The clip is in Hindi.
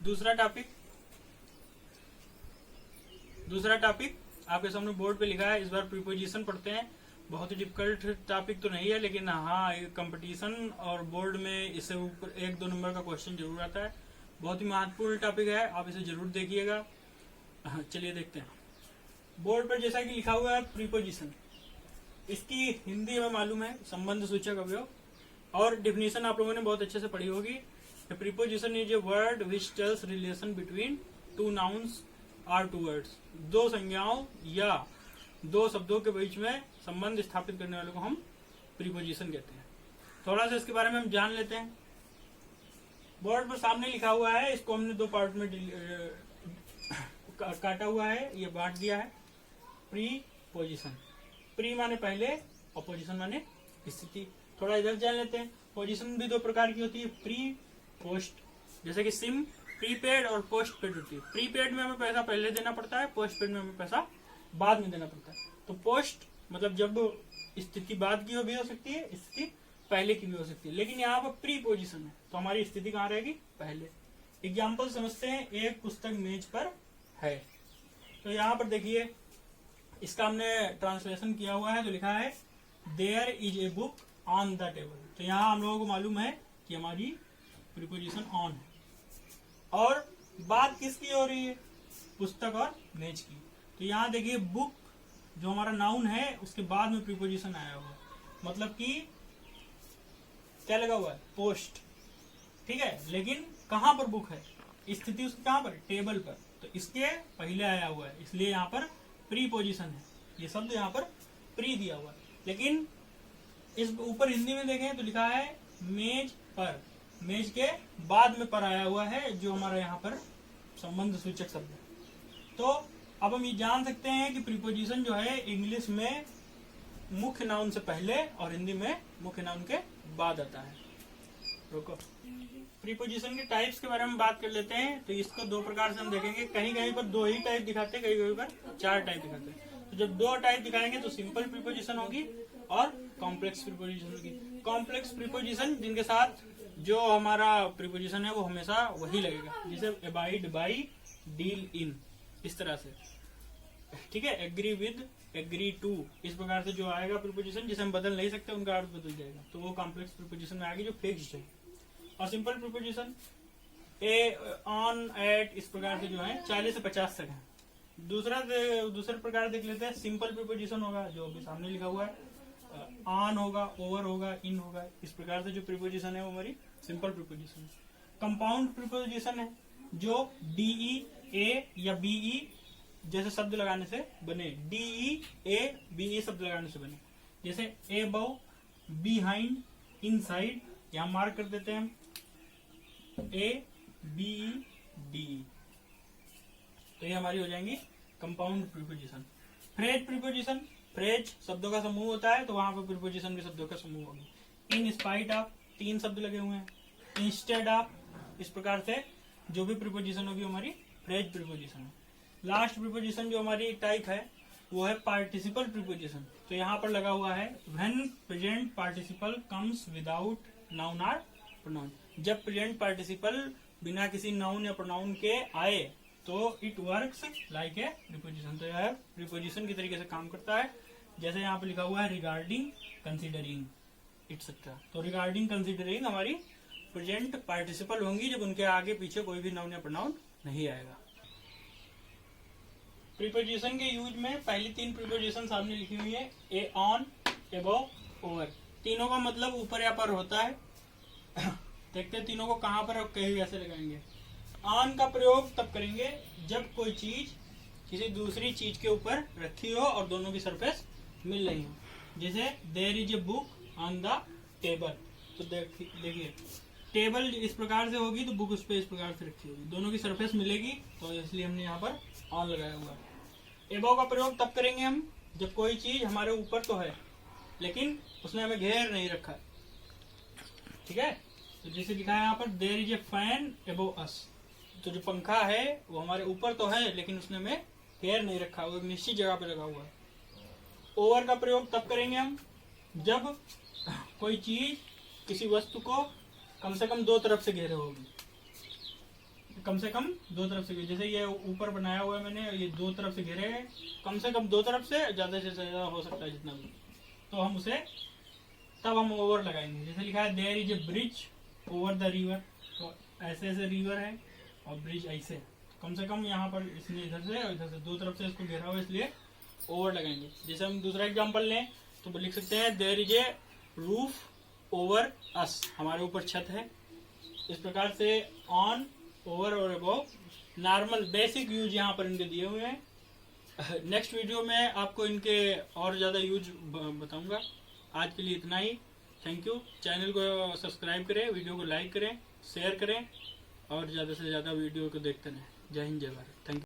दूसरा टॉपिक आपके सामने बोर्ड पे लिखा है। इस बार प्रीपोजिशन पढ़ते हैं। बहुत ही डिफिकल्ट टॉपिक तो नहीं है, लेकिन हाँ कंपटीशन और बोर्ड में इससे ऊपर 1-2 नंबर का क्वेश्चन जरूर आता है। बहुत ही महत्वपूर्ण टॉपिक है, आप इसे जरूर देखिएगा। चलिए देखते हैं। बोर्ड पर जैसा कि लिखा हुआ है प्रीपोजिशन, इसकी हिंदी हमें मालूम है, संबंध सूचक अवयव। और डिफिनीशन आप लोगों ने बहुत अच्छे से पढ़ी होगी। Preposition is a word which tells relation between two nouns or two words. दो संज्ञाओं या दो शब्दों के बीच में संबंध स्थापित करने वाले को हम प्रीपोजिशन कहते हैं। थोड़ा सा इसके बारे में हम जान लेते हैं। बोर्ड पर सामने लिखा हुआ है, इसको हमने 2 पार्ट में काटा हुआ है, ये बांट दिया है। प्रीपोजिशन, प्री माने पहले और पोजिशन माने स्थिति। थोड़ा इधर जान लेते हैं। पोजीशन भी 2 प्रकार की होती है, प्री पोस्ट। जैसे कि सिम प्रीपेड और पोस्ट पेड होती है। प्रीपेड में हमें पैसा पहले देना पड़ता है, पोस्ट पेड में हमें पैसा बाद में देना पड़ता है। तो पोस्ट मतलब जब स्थिति बाद की भी हो सकती है, स्थिति पहले की भी हो सकती है, लेकिन यहाँ पर प्री पोजिशन है तो हमारी स्थिति कहाँ रहेगी, पहले। एग्जाम्पल समझते हैं। एक पुस्तक मेज पर है, तो यहाँ पर देखिए इसका हमने ट्रांसलेशन किया हुआ है, तो लिखा है there is a book on the table. तो यहाँ हम लोगों को मालूम है कि हमारी प्रीपोजिशन ऑन है। और बात किसकी हो रही है, पुस्तक और मेज की। तो यहाँ देखिए बुक जो हमारा नाउन है उसके बाद में प्रीपोजिशन आया हुआ है, मतलब कि क्या लगा हुआ है, पोस्ट। ठीक है, लेकिन कहाँ पर बुक है, स्थिति उसकी कहाँ पर, टेबल पर। तो इसके पहले आया हुआ है, इसलिए यहाँ पर प्रीपोजिशन है। ये शब्द यहाँ पर प्री दिया हुआ है। लेकिन इस ऊपर हिंदी में देखें तो लिखा है मेज पर, मेज के बाद में पर आया हुआ है, जो हमारा यहाँ पर संबंध सूचक शब्द है। तो अब हम ये जान सकते हैं कि प्रीपोजिशन जो है इंग्लिश में मुख्य नाउन से पहले और हिंदी में मुख्य नाउन के बाद आता है। रुको, प्रीपोजिशन के टाइप्स के बारे में बात कर लेते हैं। तो इसको 2 प्रकार से हम देखेंगे। कहीं कहीं पर 2 ही टाइप दिखाते हैं, कहीं कहीं पर 4 टाइप दिखाते हैं। तो जब 2 टाइप दिखाएंगे तो सिंपल प्रीपोजिशन होगी और कॉम्प्लेक्स प्रीपोजिशन होगी। कॉम्प्लेक्स प्रीपोजिशन जिनके साथ जो हमारा प्रीपोजिशन है वो हमेशा वही लगेगा, जैसे अबाइड बाई, डील इन, इस तरह से। ठीक है, एग्री विद, एग्री टू, इस प्रकार से जो आएगा प्रीपोजिशन जिसे हम बदल नहीं सकते, उनका अर्थ बदल जाएगा, तो वो कॉम्प्लेक्स प्रीपोजिशन में आएगी जो फिक्स्ड है। और simple preposition a, on, at, इस प्रकार से जो है 40 से 50 तक है। दूसरे प्रकार देख लेते हैं। सिंपल प्रीपोजिशन होगा जो अभी सामने लिखा हुआ है, ऑन होगा, ओवर होगा, इन होगा, इस प्रकार से जो प्रीपोजिशन है वो हमारी सिंपल प्रीपोजिशन है। कंपाउंड प्रीपोजिशन है जो डीई, ए या बीई जैसे शब्द लगाने से बने, डीई, ए, बीई शब्द लगाने से बने। जैसे अबव, बिहाइंड, इनसाइड, यहां मार्क कर देते हैं हम, ए, बीई, डी। तो ये हमारी हो जाएंगी compound preposition. Phrase preposition, phrase शब्दों का समूह होता है, तो वहां पर प्रीपोजिशन भी शब्दों का समूह होगी। इन स्पाइट ऑफ, 3 शब्द लगे हुए हैं। इंस्टेड ऑफ, इस प्रकार से जो भी प्रीपोजिशन होगी हमारी फ्रेज प्रीपोजिशन है। लास्ट प्रीपोजिशन जो हमारी टाइप है वो है पार्टिसिपल प्रीपोजिशन। तो यहाँ पर लगा हुआ है when present participle comes without noun or pronoun. जब प्रेजेंट पार्टिसिपल बिना किसी नाउन या प्रोनाउन के आए तो it works like a preposition. तो यह प्रीपोजिशन की तरीके से काम करता है। जैसे यहाँ पे लिखा हुआ है रिगार्डिंग, कंसिडरिंग, इट्सेट्रा। तो रिगार्डिंग, कंसिडरिंग हमारी प्रेजेंट पार्टिसिपल होंगी जब उनके आगे पीछे कोई भी नाउन या प्रोनाउन नहीं आएगा। प्रीपोजिशन के यूज में पहली 3 प्रीपोजिशन सामने लिखी हुई है, ए, ऑन, अबव, ओवर। तीनों का मतलब ऊपर या पर होता है। देखते हैं तीनों को कहाँ पर और कहीं कैसे लगाएंगे। ऑन का प्रयोग तब करेंगे जब कोई चीज किसी दूसरी चीज के ऊपर रखी हो और दोनों की सरफेस मिल रही हो। जैसे there is a book on the table. तो देखिए टेबल इस प्रकार से होगी तो बुक उस पर इस प्रकार से रखी होगी, दोनों की सरफेस मिलेगी, तो इसलिए हमने यहाँ पर ऑन लगाया हुआ है। एबव का प्रयोग तब करेंगे हम जब कोई चीज हमारे ऊपर तो है लेकिन उसने हमें घेर नहीं रखा है। ठीक है, तो जैसे लिखा है यहाँ पर there is a fan above us. तो जो पंखा है वो हमारे ऊपर तो है लेकिन उसने हमें घेर नहीं रखा, वो एक निश्चित जगह पे लगा हुआ है। ओवर का प्रयोग तब करेंगे हम जब कोई चीज किसी वस्तु को कम से कम 2 तरफ से घेरे होगी। कम से कम दो तरफ से, जैसे ये ऊपर बनाया हुआ है मैंने, ये दो तरफ से घेरे हैं, कम से कम दो तरफ से ज्यादा हो सकता है जितना भी, तो हम उसे तब हम ओवर लगाएंगे। जैसे लिखा है there is a bridge over the river, तो ऐसे ऐसे रिवर है और ब्रिज ऐसे, कम से कम यहाँ पर इसने इधर से और इधर से दो तरफ से इसको घेरा हुआ, इसलिए ओवर लगाएंगे। जैसे हम दूसरा एग्जांपल लें तो लिख सकते हैं there is a roof over us, हमारे ऊपर छत है। इस प्रकार से ऑन, ओवर और अबव नॉर्मल बेसिक यूज यहाँ पर इनके दिए हुए हैं। नेक्स्ट वीडियो में आपको इनके और ज़्यादा यूज बताऊंगा। आज के लिए इतना ही, थैंक यू। चैनल को सब्सक्राइब करें, वीडियो को लाइक करें, शेयर करें और ज़्यादा से ज़्यादा वीडियो को देखते रहें। जय हिंद, जय भारत, थैंक यू।